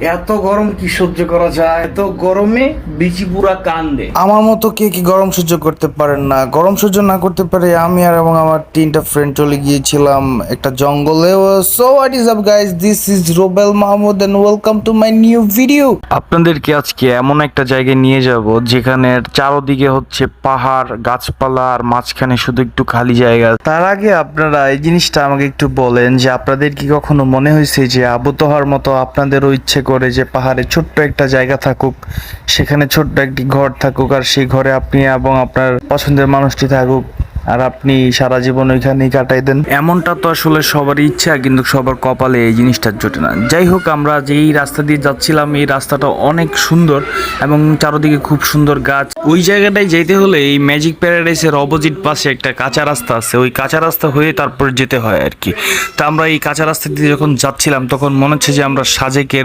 এত গরম কি সহ্য করা যায়? এত গরমে বিচি পুরা কান্দে। আমার মতো কে কি গরম সহ্য করতে পারেন না? গরম সহ্য না করতে পারে আমি আর এবং আমার তিনটা ফ্রেন্ড চলে গিয়েছিলাম একটা জঙ্গলে। So what is up guys, this is Robel Mahmud and welcome to my new video. আপনাদেরকে আজকে এমন একটা জায়গায় নিয়ে যাব যেখানে চারদিকে হচ্ছে পাহাড়, গাছপালা আর মাঝখানে শুধু একটু খালি জায়গা। তার আগে আপনারা এই জিনিসটা আমাকে একটু বলেন যে আপনাদের কি কখনো মনে হয়েছে যে আবুতোহার মতো আপনাদেরও ইচ্ছে করে যে পাহাড়ে ছোট্ট একটা জায়গা থাকুক, সেখানে ছোট্ট একটি ঘর থাকুক, আর সেই ঘরে আপনি এবং আপনার পছন্দের মানুষটি থাকুক, আর আপনি সারা জীবন ওইখানেই কাটাই দেন? এমনটা তো আসলে সবারই ইচ্ছা, কিন্তু সবার কপালে এই জিনিসটা জোটে না। যাই হোক, আমরা যেই রাস্তা দিয়ে যাচ্ছিলাম এই রাস্তাটা অনেক সুন্দর এবং চারদিকে খুব সুন্দর গাছ। ওই জায়গাটায় যেতে হলে এই ম্যাজিক প্যারাডাইসের অপোজিট পাশে একটা কাঁচা রাস্তা আছে, ওই কাঁচা রাস্তা হয়ে তারপর যেতে হয় আর কি। তা আমরা এই কাঁচা রাস্তা দিয়ে যখন যাচ্ছিলাম তখন মনে হচ্ছে যে আমরা সাজেকের